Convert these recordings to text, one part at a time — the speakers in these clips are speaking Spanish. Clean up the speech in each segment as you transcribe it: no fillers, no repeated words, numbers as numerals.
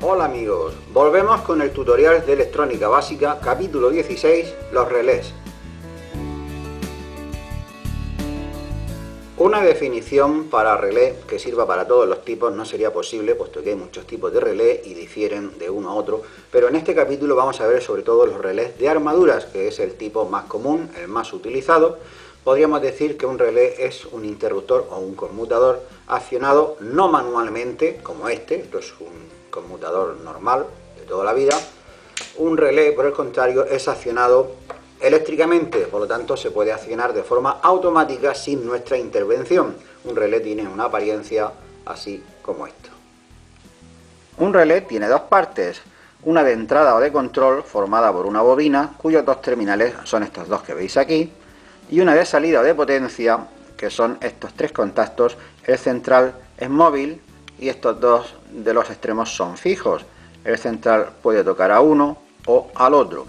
Hola amigos, volvemos con el tutorial de electrónica básica, capítulo 16, los relés. Una definición para relé que sirva para todos los tipos no sería posible, puesto que hay muchos tipos de relé y difieren de uno a otro, pero en este capítulo vamos a ver sobre todo los relés de armaduras, que es el tipo más común, el más utilizado. Podríamos decir que un relé es un interruptor o un conmutador accionado no manualmente, como esto es un conmutador normal de toda la vida. Un relé, por el contrario, es accionado eléctricamente, por lo tanto se puede accionar de forma automática sin nuestra intervención. Un relé tiene una apariencia así como esto. Un relé tiene dos partes, una de entrada o de control formada por una bobina, cuyos dos terminales son estos dos que veis aquí, y una de salida o de potencia, que son estos tres contactos. El central es móvil y estos dos de los extremos son fijos. El central puede tocar a uno o al otro.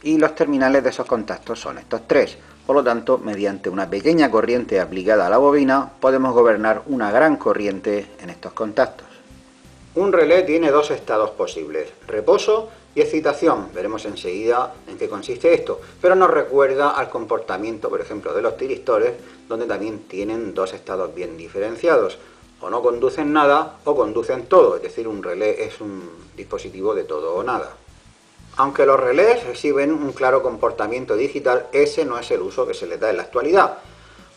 Y los terminales de esos contactos son estos tres. Por lo tanto, mediante una pequeña corriente aplicada a la bobina, podemos gobernar una gran corriente en estos contactos. Un relé tiene dos estados posibles, reposo y excitación. Veremos enseguida en qué consiste esto, pero nos recuerda al comportamiento, por ejemplo, de los tiristores, donde también tienen dos estados bien diferenciados. O no conducen nada o conducen todo, es decir, un relé es un dispositivo de todo o nada. Aunque los relés exhiben un claro comportamiento digital, ese no es el uso que se les da en la actualidad.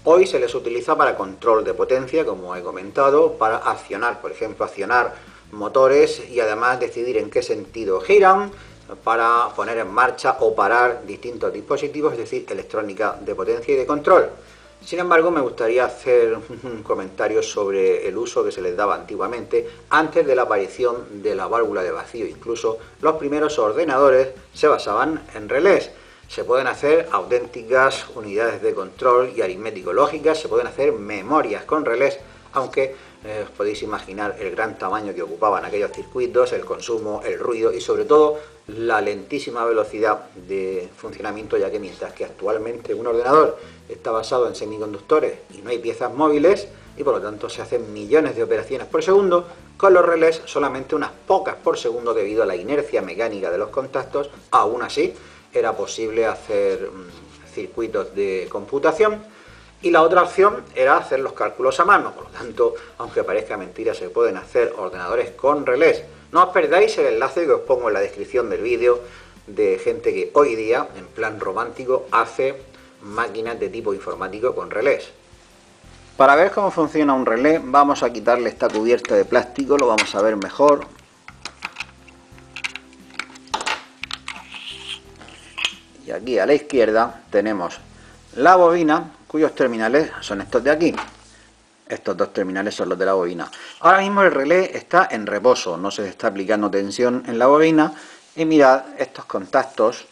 Hoy se les utiliza para control de potencia, como he comentado, para accionar, por ejemplo, accionar motores y además decidir en qué sentido giran, para poner en marcha o parar distintos dispositivos, es decir, electrónica de potencia y de control. Sin embargo, me gustaría hacer un comentario sobre el uso que se les daba antiguamente, antes de la aparición de la válvula de vacío. Incluso los primeros ordenadores se basaban en relés. Se pueden hacer auténticas unidades de control y aritmético-lógicas, se pueden hacer memorias con relés, aunque os podéis imaginar el gran tamaño que ocupaban aquellos circuitos, el consumo, el ruido y sobre todo la lentísima velocidad de funcionamiento, ya que mientras que actualmente un ordenador está basado en semiconductores y no hay piezas móviles y por lo tanto se hacen millones de operaciones por segundo, con los relés solamente unas pocas por segundo debido a la inercia mecánica de los contactos. Aún así era posible hacer circuitos de computación. Y la otra opción era hacer los cálculos a mano. Por lo tanto, aunque parezca mentira, se pueden hacer ordenadores con relés. No os perdáis el enlace que os pongo en la descripción del vídeo de gente que hoy día, en plan romántico, hace máquinas de tipo informático con relés. Para ver cómo funciona un relé, vamos a quitarle esta cubierta de plástico, lo vamos a ver mejor. Y aquí a la izquierda tenemos la bobina, cuyos terminales son estos de aquí. Estos dos terminales son los de la bobina. Ahora mismo el relé está en reposo, no se está aplicando tensión en la bobina. Y mirad, estos contactos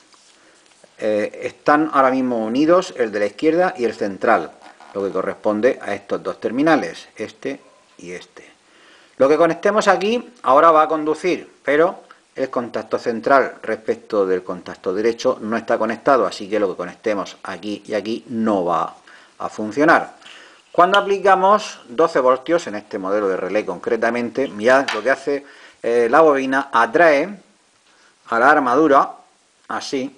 están ahora mismo unidos, el de la izquierda y el central, lo que corresponde a estos dos terminales, este y este. Lo que conectemos aquí ahora va a conducir, pero el contacto central respecto del contacto derecho no está conectado, así que lo que conectemos aquí y aquí no va a funcionar. Cuando aplicamos 12 voltios en este modelo de relé concretamente, mirad lo que hace la bobina, atrae a la armadura, así,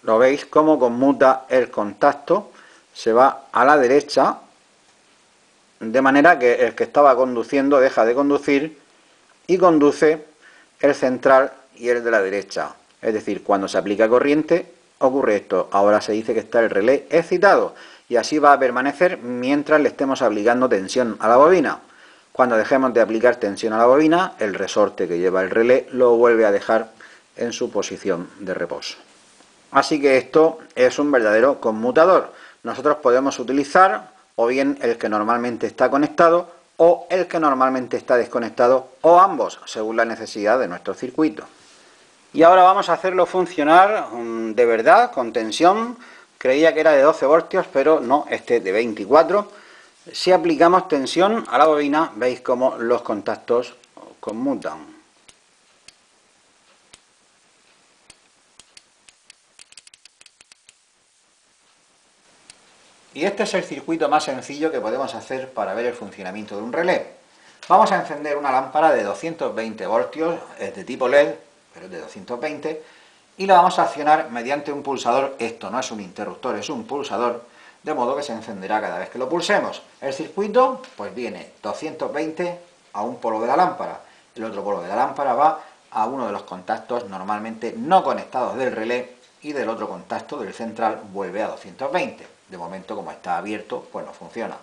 lo veis cómo conmuta el contacto, se va a la derecha, de manera que el que estaba conduciendo deja de conducir y conduce el central y el de la derecha. Es decir, cuando se aplica corriente ocurre esto. Ahora se dice que está el relé excitado y así va a permanecer mientras le estemos aplicando tensión a la bobina. Cuando dejemos de aplicar tensión a la bobina, el resorte que lleva el relé lo vuelve a dejar en su posición de reposo. Así que esto es un verdadero conmutador. Nosotros podemos utilizar o bien el que normalmente está conectado o el que normalmente está desconectado, o ambos, según la necesidad de nuestro circuito. Y ahora vamos a hacerlo funcionar de verdad, con tensión. Creía que era de 12 voltios, pero no, este es de 24. Si aplicamos tensión a la bobina, veis cómo los contactos conmutan. Y este es el circuito más sencillo que podemos hacer para ver el funcionamiento de un relé. Vamos a encender una lámpara de 220 voltios, es de tipo LED, pero es de 220, y la vamos a accionar mediante un pulsador. Esto no es un interruptor, es un pulsador, de modo que se encenderá cada vez que lo pulsemos. El circuito, pues viene 220 a un polo de la lámpara, el otro polo de la lámpara va a uno de los contactos normalmente no conectados del relé, y del otro contacto del central vuelve a 220. De momento, como está abierto, pues no funciona.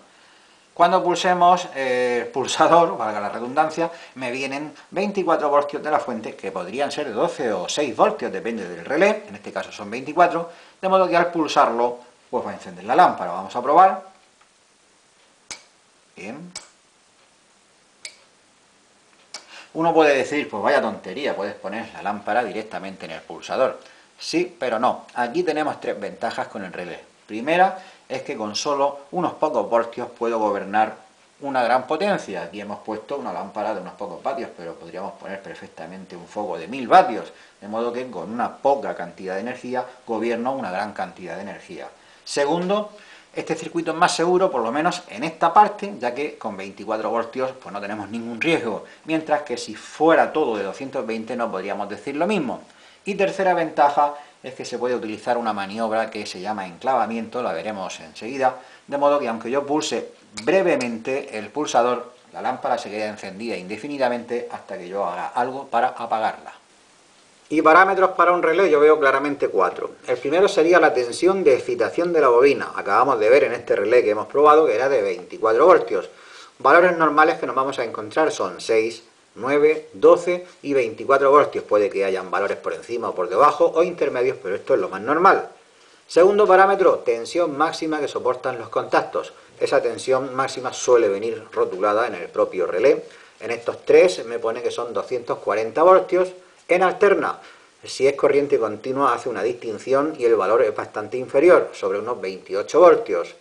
Cuando pulsemos el pulsador, valga la redundancia, me vienen 24 voltios de la fuente, que podrían ser 12 o 6 voltios, depende del relé, en este caso son 24, de modo que al pulsarlo, pues va a encender la lámpara. Vamos a probar. Bien. Uno puede decir, pues vaya tontería, puedes poner la lámpara directamente en el pulsador. Sí, pero no. Aquí tenemos tres ventajas con el relé. Primera es que con solo unos pocos voltios puedo gobernar una gran potencia. Aquí hemos puesto una lámpara de unos pocos vatios, pero podríamos poner perfectamente un foco de 1000 vatios, de modo que con una poca cantidad de energía gobierno una gran cantidad de energía. Segundo, este circuito es más seguro, por lo menos en esta parte, ya que con 24 voltios pues no tenemos ningún riesgo, mientras que si fuera todo de 220 no podríamos decir lo mismo. Y tercera ventaja es que se puede utilizar una maniobra que se llama enclavamiento, la veremos enseguida, de modo que aunque yo pulse brevemente el pulsador, la lámpara se queda encendida indefinidamente hasta que yo haga algo para apagarla. Y parámetros para un relé yo veo claramente 4. El primero sería la tensión de excitación de la bobina. Acabamos de ver en este relé que hemos probado que era de 24 voltios. Valores normales que nos vamos a encontrar son 6, 9, 12 y 24 voltios. Puede que hayan valores por encima o por debajo o intermedios, pero esto es lo más normal. Segundo parámetro, tensión máxima que soportan los contactos. Esa tensión máxima suele venir rotulada en el propio relé. En estos tres me pone que son 240 voltios. En alterna, si es corriente continua hace una distinción y el valor es bastante inferior, sobre unos 28 voltios.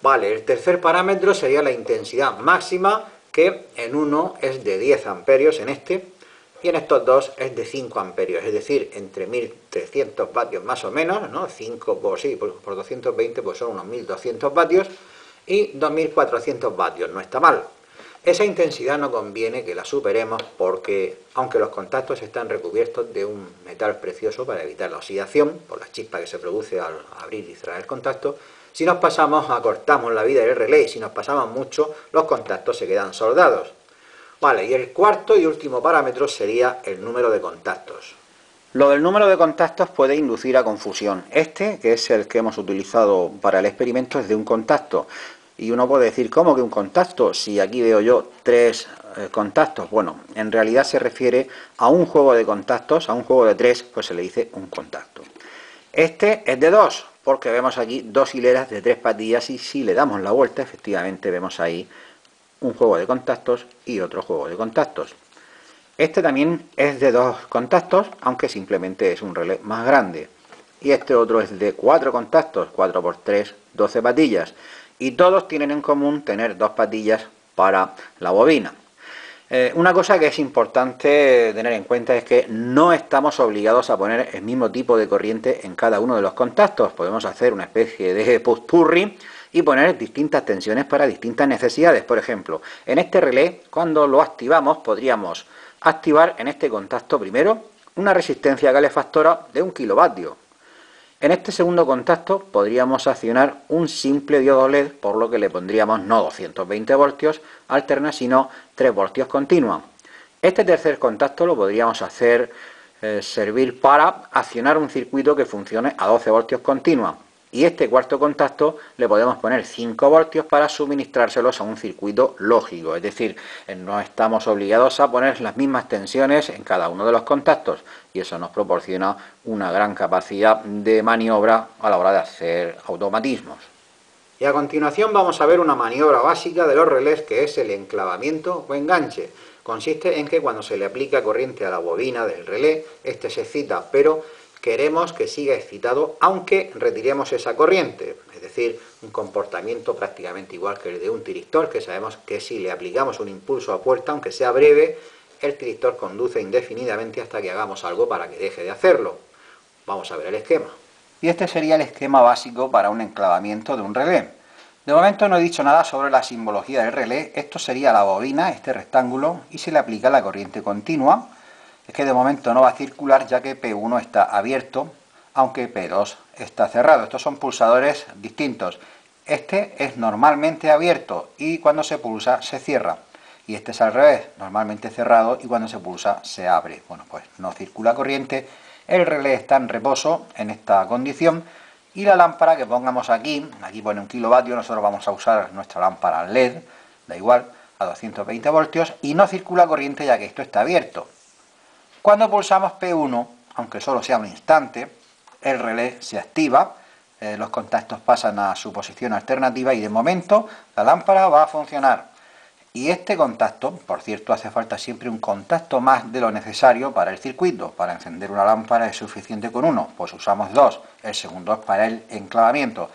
Vale, el tercer parámetro sería la intensidad máxima, que en uno es de 10 amperios en este, y en estos dos es de 5 amperios, es decir, entre 1300 vatios más o menos, ¿no? 5 por 220 pues son unos 1200 vatios, y 2400 vatios, no está mal. Esa intensidad no conviene que la superemos porque, aunque los contactos están recubiertos de un metal precioso para evitar la oxidación, por la chispa que se produce al abrir y cerrar el contacto, si nos pasamos, acortamos la vida del relé, y si nos pasamos mucho, los contactos se quedan soldados. Vale, y el cuarto y último parámetro sería el número de contactos. Lo del número de contactos puede inducir a confusión. Este, que es el que hemos utilizado para el experimento, es de un contacto. Y uno puede decir, ¿cómo que un contacto? Si aquí veo yo 3 contactos. Bueno, en realidad se refiere a un juego de contactos, a un juego de 3, pues se le dice un contacto. Este es de 2, porque vemos aquí 2 hileras de 3 patillas y si le damos la vuelta, efectivamente vemos ahí un juego de contactos y otro juego de contactos. Este también es de 2 contactos, aunque simplemente es un relé más grande. Y este otro es de 4 contactos, 4 por 3, 12 patillas. Y todos tienen en común tener 2 patillas para la bobina. Una cosa que es importante tener en cuenta es que no estamos obligados a poner el mismo tipo de corriente en cada uno de los contactos. Podemos hacer una especie de popurrí y poner distintas tensiones para distintas necesidades. Por ejemplo, en este relé, cuando lo activamos, podríamos activar en este contacto primero una resistencia calefactora de 1 kilovatio. En este segundo contacto podríamos accionar un simple diodo LED, por lo que le pondríamos no 220 voltios alterna, sino 3 voltios continua. Este tercer contacto lo podríamos hacer servir para accionar un circuito que funcione a 12 voltios continua. Y este cuarto contacto le podemos poner 5 voltios para suministrárselos a un circuito lógico, es decir, no estamos obligados a poner las mismas tensiones en cada uno de los contactos y eso nos proporciona una gran capacidad de maniobra a la hora de hacer automatismos. Y a continuación vamos a ver una maniobra básica de los relés, que es el enclavamiento o enganche. Consiste en que cuando se le aplica corriente a la bobina del relé, este se excita, pero queremos que siga excitado aunque retiremos esa corriente, es decir, un comportamiento prácticamente igual que el de un tiristor, que sabemos que si le aplicamos un impulso a puerta, aunque sea breve, el tiristor conduce indefinidamente hasta que hagamos algo para que deje de hacerlo. Vamos a ver el esquema. Y este sería el esquema básico para un enclavamiento de un relé. De momento no he dicho nada sobre la simbología del relé. Esto sería la bobina, este rectángulo, y se le aplica la corriente continua. Es que de momento no va a circular ya que P1 está abierto, aunque P2 está cerrado. Estos son pulsadores distintos. Este es normalmente abierto y cuando se pulsa se cierra. Y este es al revés, normalmente cerrado y cuando se pulsa se abre. Bueno, pues no circula corriente. El relé está en reposo en esta condición. Y la lámpara que pongamos aquí pone 1 kilovatio, nosotros vamos a usar nuestra lámpara LED, da igual, a 220 voltios, y no circula corriente ya que esto está abierto. Cuando pulsamos P1, aunque solo sea un instante, el relé se activa, los contactos pasan a su posición alternativa y de momento la lámpara va a funcionar. Y este contacto, por cierto, hace falta siempre un contacto más de lo necesario para el circuito. Para encender una lámpara es suficiente con uno, pues usamos dos. El segundo es para el enclavamiento.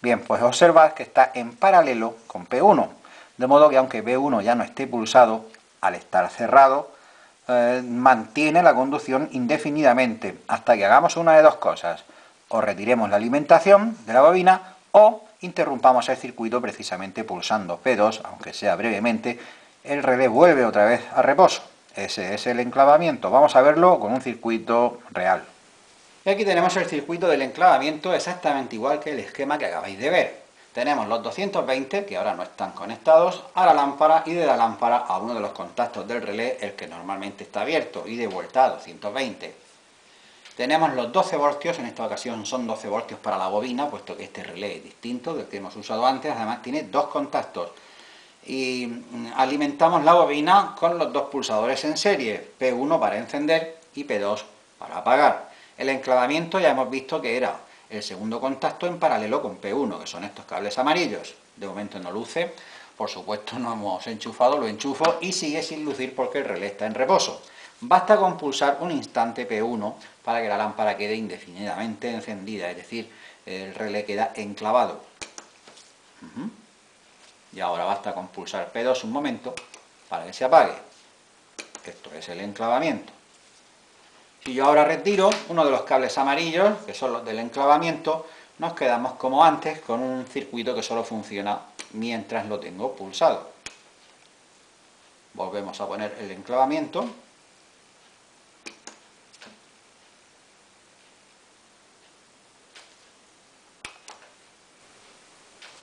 Bien, pues observad que está en paralelo con P1. De modo que aunque P1 ya no esté pulsado, al estar cerrado, mantiene la conducción indefinidamente hasta que hagamos una de dos cosas. O retiremos la alimentación de la bobina o interrumpamos el circuito precisamente pulsando P2, aunque sea brevemente, el relé vuelve otra vez a reposo. Ese es el enclavamiento. Vamos a verlo con un circuito real. Y aquí tenemos el circuito del enclavamiento exactamente igual que el esquema que acabáis de ver. Tenemos los 220 que ahora no están conectados a la lámpara y de la lámpara a uno de los contactos del relé, el que normalmente está abierto, y de vuelta a 220. Tenemos los 12 voltios, en esta ocasión son 12 voltios para la bobina, puesto que este relé es distinto del que hemos usado antes, además tiene dos contactos. Y alimentamos la bobina con los dos pulsadores en serie, P1 para encender y P2 para apagar. El enclavamiento ya hemos visto que era el segundo contacto en paralelo con P1, que son estos cables amarillos. De momento no luce, por supuesto no hemos enchufado, lo enchufo y sigue sin lucir porque el relé está en reposo. Basta con pulsar un instante P1 para que la lámpara quede indefinidamente encendida, es decir, el relé queda enclavado. Y ahora basta con pulsar P2 un momento para que se apague. Esto es el enclavamiento. Si yo ahora retiro uno de los cables amarillos, que son los del enclavamiento, nos quedamos como antes con un circuito que solo funciona mientras lo tengo pulsado. Volvemos a poner el enclavamiento.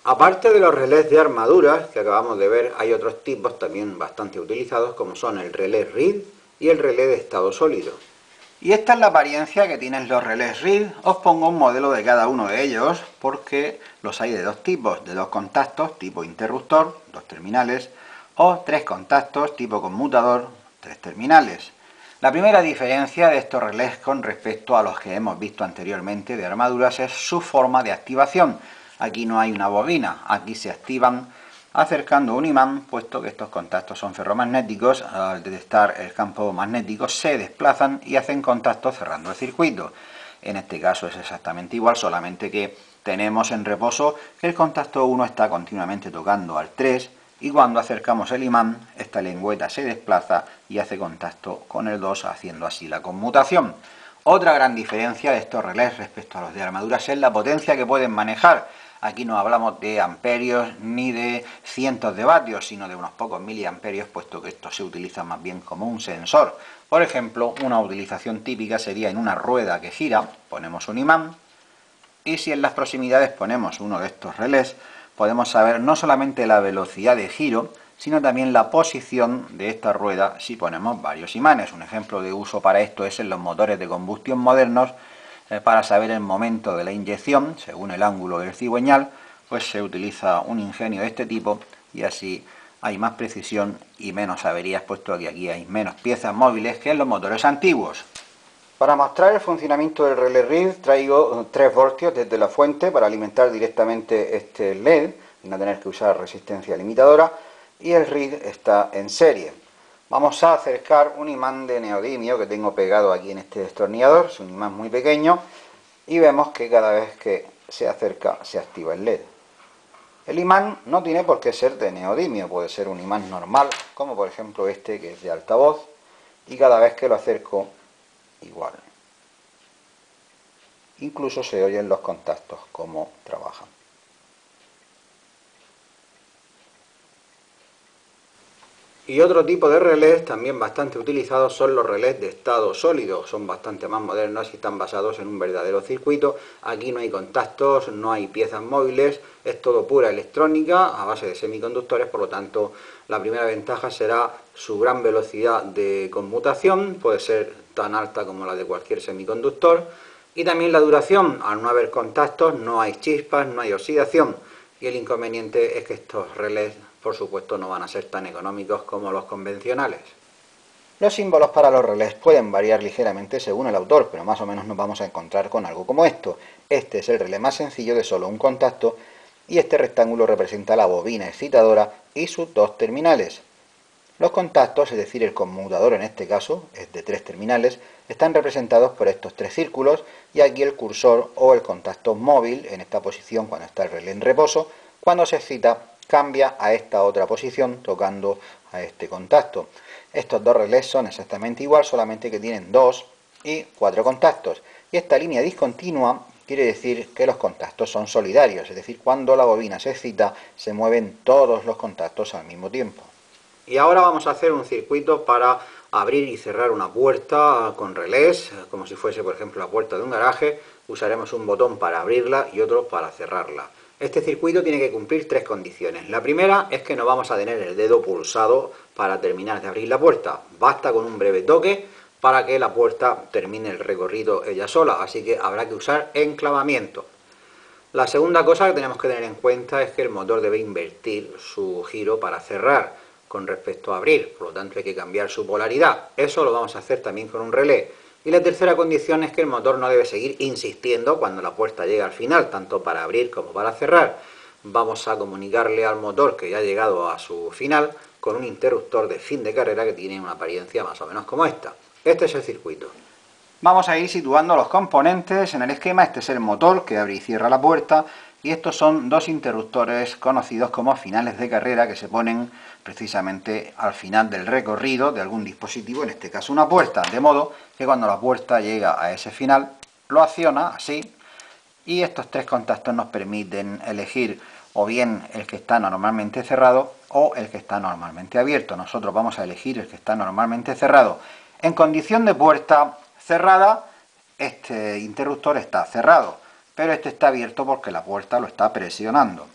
Aparte de los relés de armaduras que acabamos de ver, hay otros tipos también bastante utilizados, como son el relé Reed y el relé de estado sólido. Y esta es la apariencia que tienen los relés Reed. Os pongo un modelo de cada uno de ellos, porque los hay de dos tipos, de dos contactos, tipo interruptor, dos terminales, o tres contactos, tipo conmutador, tres terminales. La primera diferencia de estos relés con respecto a los que hemos visto anteriormente de armaduras es su forma de activación. Aquí no hay una bobina, aquí se activan acercando un imán, puesto que estos contactos son ferromagnéticos. Al detectar el campo magnético se desplazan y hacen contacto cerrando el circuito. En este caso es exactamente igual, solamente que tenemos en reposo que el contacto 1 está continuamente tocando al 3 y cuando acercamos el imán, esta lengüeta se desplaza y hace contacto con el 2, haciendo así la conmutación. Otra gran diferencia de estos relés respecto a los de armaduras es la potencia que pueden manejar. Aquí no hablamos de amperios ni de cientos de vatios, sino de unos pocos miliamperios, puesto que esto se utiliza más bien como un sensor. Por ejemplo, una utilización típica sería en una rueda que gira, ponemos un imán, y si en las proximidades ponemos uno de estos relés, podemos saber no solamente la velocidad de giro, sino también la posición de esta rueda si ponemos varios imanes. Un ejemplo de uso para esto es en los motores de combustión modernos. Para saber el momento de la inyección, según el ángulo del cigüeñal, pues se utiliza un ingenio de este tipo y así hay más precisión y menos averías, puesto que aquí hay menos piezas móviles que en los motores antiguos. Para mostrar el funcionamiento del relé Reed traigo 3 voltios desde la fuente para alimentar directamente este LED y no tener que usar resistencia limitadora, y el Reed está en serie. Vamos a acercar un imán de neodimio que tengo pegado aquí en este destornillador, es un imán muy pequeño, y vemos que cada vez que se acerca se activa el LED. El imán no tiene por qué ser de neodimio, puede ser un imán normal, como por ejemplo este que es de altavoz, y cada vez que lo acerco igual. Incluso se oyen los contactos, cómo trabajan. Y otro tipo de relés también bastante utilizados son los relés de estado sólido, son bastante más modernos y están basados en un verdadero circuito. Aquí no hay contactos, no hay piezas móviles, es todo pura electrónica a base de semiconductores, por lo tanto la primera ventaja será su gran velocidad de conmutación, puede ser tan alta como la de cualquier semiconductor, y también la duración, al no haber contactos no hay chispas, no hay oxidación. Y el inconveniente es que estos relés, por supuesto, no van a ser tan económicos como los convencionales. Los símbolos para los relés pueden variar ligeramente según el autor, pero más o menos nos vamos a encontrar con algo como esto. Este es el relé más sencillo de solo un contacto y este rectángulo representa la bobina excitadora y sus dos terminales. Los contactos, es decir, el conmutador en este caso, es de 3 terminales, están representados por estos 3 círculos y aquí el cursor o el contacto móvil, en esta posición cuando está el relé en reposo, cuando se excita cambia a esta otra posición tocando a este contacto. Estos dos relés son exactamente igual, solamente que tienen 2 y 4 contactos. Y esta línea discontinua quiere decir que los contactos son solidarios, es decir, cuando la bobina se excita se mueven todos los contactos al mismo tiempo. Y ahora vamos a hacer un circuito para abrir y cerrar una puerta con relés, como si fuese por ejemplo la puerta de un garaje. Usaremos un botón para abrirla y otro para cerrarla. Este circuito tiene que cumplir 3 condiciones. La primera es que no vamos a tener el dedo pulsado para terminar de abrir la puerta. Basta con un breve toque para que la puerta termine el recorrido ella sola, así que habrá que usar enclavamiento. La segunda cosa que tenemos que tener en cuenta es que el motor debe invertir su giro para cerrar con respecto a abrir, por lo tanto hay que cambiar su polaridad. Eso lo vamos a hacer también con un relé. Y la tercera condición es que el motor no debe seguir insistiendo cuando la puerta llega al final, tanto para abrir como para cerrar. Vamos a comunicarle al motor que ya ha llegado a su final con un interruptor de fin de carrera que tiene una apariencia más o menos como esta. Este es el circuito. Vamos a ir situando los componentes en el esquema. Este es el motor que abre y cierra la puerta y estos son dos interruptores conocidos como finales de carrera que se ponen precisamente al final del recorrido de algún dispositivo, en este caso una puerta, de modo que cuando la puerta llega a ese final lo acciona así y estos 3 contactos nos permiten elegir o bien el que está normalmente cerrado o el que está normalmente abierto. Nosotros vamos a elegir el que está normalmente cerrado. En condición de puerta cerrada, este interruptor está cerrado, pero este está abierto porque la puerta lo está presionando.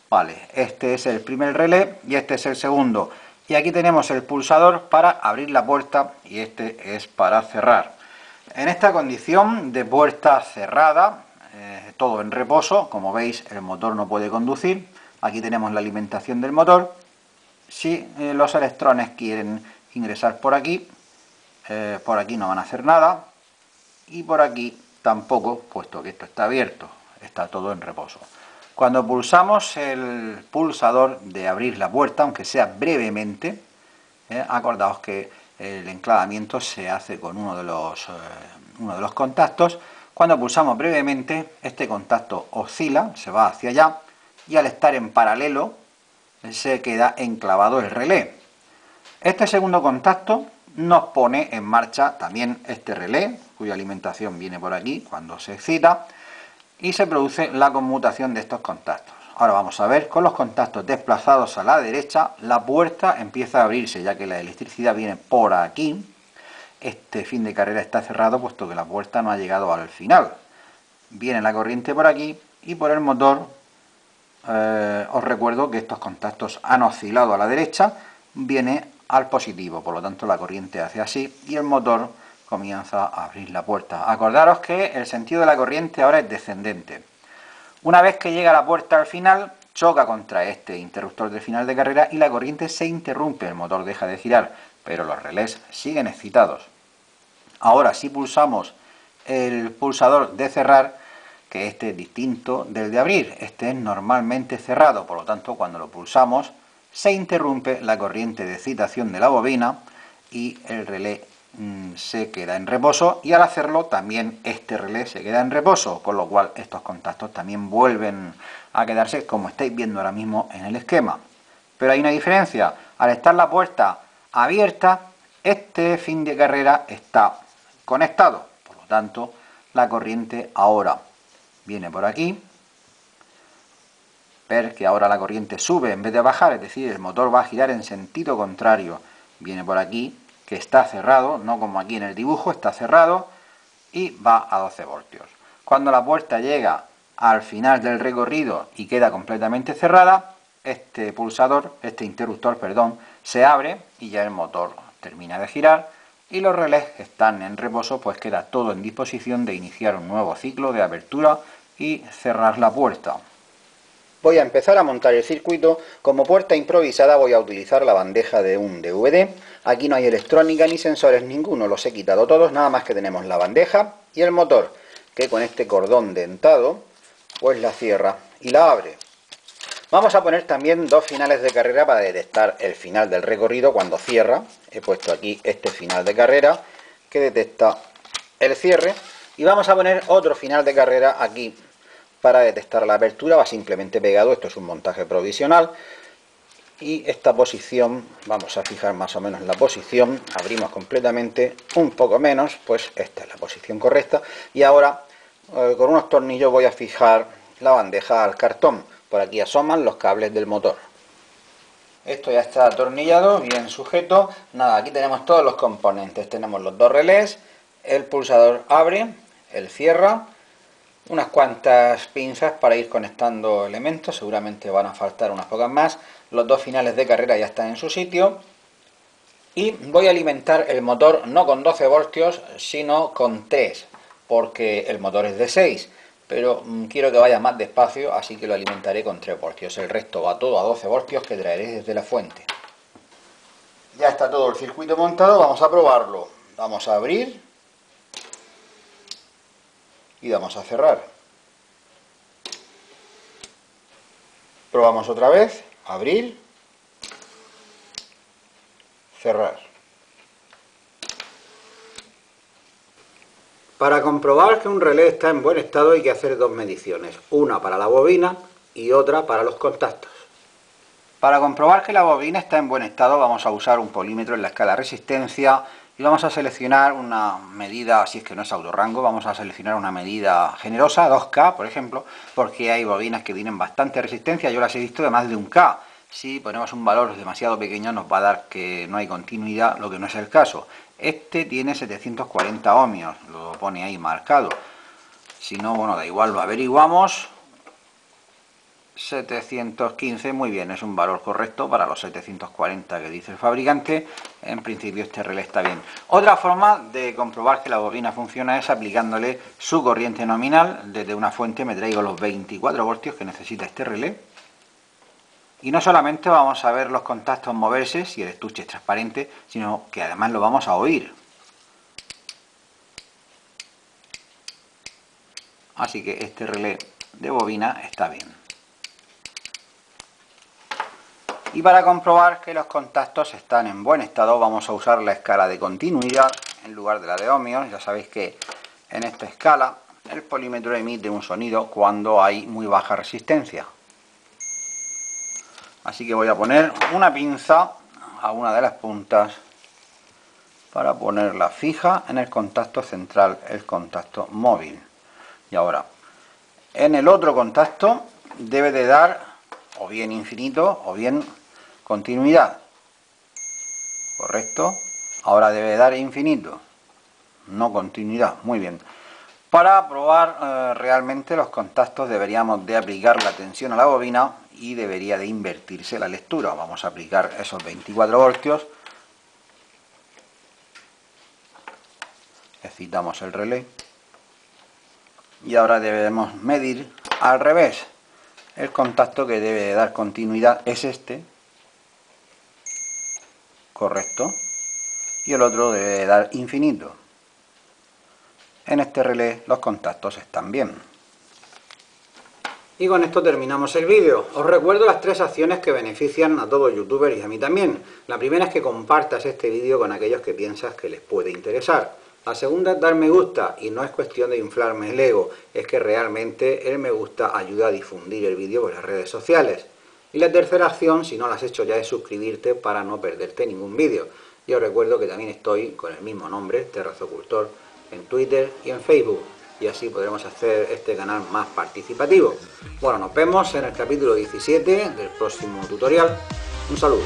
Vale, este es el primer relé y este es el segundo. Y aquí tenemos el pulsador para abrir la puerta y este es para cerrar. En esta condición de puerta cerrada, todo en reposo, como veis el motor no puede conducir. Aquí tenemos la alimentación del motor. Si los electrones quieren ingresar por aquí no van a hacer nada y por aquí tampoco, puesto que esto está abierto, está todo en reposo. Cuando pulsamos el pulsador de abrir la puerta, aunque sea brevemente, acordaos que el enclavamiento se hace con uno de los contactos. Cuando pulsamos brevemente, este contacto oscila, se va hacia allá y al estar en paralelo se queda enclavado el relé. Este segundo contacto nos pone en marcha también este relé, cuya alimentación viene por aquí cuando se excita, y se produce la conmutación de estos contactos. Ahora vamos a ver, con los contactos desplazados a la derecha, la puerta empieza a abrirse, ya que la electricidad viene por aquí. Este fin de carrera está cerrado, puesto que la puerta no ha llegado al final. Viene la corriente por aquí, y por el motor, os recuerdo que estos contactos han oscilado a la derecha, viene al positivo, por lo tanto la corriente hace así y el motor comienza a abrir la puerta. Acordaros que el sentido de la corriente ahora es descendente. Una vez que llega la puerta al final, choca contra este interruptor de final de carrera y la corriente se interrumpe, el motor deja de girar, pero los relés siguen excitados. Ahora, si pulsamos el pulsador de cerrar, que este es distinto del de abrir, este es normalmente cerrado, por lo tanto cuando lo pulsamos se interrumpe la corriente de excitación de la bobina y el relé se queda en reposo, y al hacerlo también este relé se queda en reposo, con lo cual estos contactos también vuelven a quedarse como estáis viendo ahora mismo en el esquema. Pero hay una diferencia: al estar la puerta abierta, este fin de carrera está conectado, por lo tanto la corriente ahora viene por aquí, ver que ahora la corriente sube en vez de bajar, es decir, el motor va a girar en sentido contrario. Viene por aquí, que está cerrado, no como aquí en el dibujo, está cerrado y va a 12 voltios. Cuando la puerta llega al final del recorrido y queda completamente cerrada, este interruptor, se abre y ya el motor termina de girar y los relés que están en reposo, pues queda todo en disposición de iniciar un nuevo ciclo de apertura y cerrar la puerta. Voy a empezar a montar el circuito. Como puerta improvisada voy a utilizar la bandeja de un DVD. Aquí no hay electrónica ni sensores ninguno, los he quitado todos, nada más que tenemos la bandeja y el motor, que con este cordón dentado pues la cierra y la abre. Vamos a poner también dos finales de carrera para detectar el final del recorrido cuando cierra. He puesto aquí este final de carrera que detecta el cierre y vamos a poner otro final de carrera aquí para detectar la apertura. Va simplemente pegado, esto es un montaje provisional. Y esta posición, vamos a fijar más o menos la posición, abrimos completamente, un poco menos, pues esta es la posición correcta. Y ahora con unos tornillos voy a fijar la bandeja al cartón. Por aquí asoman los cables del motor. Esto ya está atornillado, bien sujeto. Nada, aquí tenemos todos los componentes. Tenemos los dos relés, el pulsador abre, el cierra, unas cuantas pinzas para ir conectando elementos, seguramente van a faltar unas pocas más. Los dos finales de carrera ya están en su sitio. Y voy a alimentar el motor no con 12 voltios, sino con 3, porque el motor es de 6. Pero quiero que vaya más despacio, así que lo alimentaré con 3 voltios. El resto va todo a 12 voltios que traeré desde la fuente. Ya está todo el circuito montado, vamos a probarlo. Vamos a abrir y vamos a cerrar. Probamos otra vez, abrir, cerrar. Para comprobar que un relé está en buen estado hay que hacer dos mediciones, una para la bobina y otra para los contactos. Para comprobar que la bobina está en buen estado vamos a usar un polímetro en la escala resistencia y vamos a seleccionar una medida, si es que no es autorrango, vamos a seleccionar una medida generosa, 2K por ejemplo, porque hay bobinas que tienen bastante resistencia, yo las he visto de más de 1K. Si ponemos un valor demasiado pequeño nos va a dar que no hay continuidad, lo que no es el caso. Este tiene 740 ohmios, lo pone ahí marcado. Si no, bueno, da igual, lo averiguamos. 715, muy bien, es un valor correcto para los 740 que dice el fabricante. En principio este relé está bien. Otra forma de comprobar que la bobina funciona es aplicándole su corriente nominal. Desde una fuente me traigo los 24 voltios que necesita este relé. Y no solamente vamos a ver los contactos moverse si el estuche es transparente, sino que además lo vamos a oír. Así que este relé de bobina está bien. Y para comprobar que los contactos están en buen estado vamos a usar la escala de continuidad en lugar de la de ohmios. Ya sabéis que en esta escala el polímetro emite un sonido cuando hay muy baja resistencia. Así que voy a poner una pinza a una de las puntas para ponerla fija en el contacto central, el contacto móvil. Y ahora, en el otro contacto debe de dar o bien infinito o bien continuidad. Correcto. Ahora debe de dar infinito, no continuidad. Muy bien. Para probar realmente los contactos deberíamos de aplicar la tensión a la bobina y debería de invertirse la lectura. Vamos a aplicar esos 24 voltios. Excitamos el relé. Y ahora debemos medir al revés. El contacto que debe de dar continuidad es este. Correcto. Y el otro debe de dar infinito. En este relé los contactos están bien. Y con esto terminamos el vídeo. Os recuerdo las 3 acciones que benefician a todos los youtubers y a mí también. La primera es que compartas este vídeo con aquellos que piensas que les puede interesar. La segunda es dar me gusta, y no es cuestión de inflarme el ego, es que realmente el me gusta ayuda a difundir el vídeo por las redes sociales. Y la tercera acción, si no la has hecho ya, es suscribirte para no perderte ningún vídeo. Y os recuerdo que también estoy con el mismo nombre, Terrazocultor, en Twitter y en Facebook. y así podremos hacer este canal más participativo. Bueno, nos vemos en el capítulo 17 del próximo tutorial. Un saludo.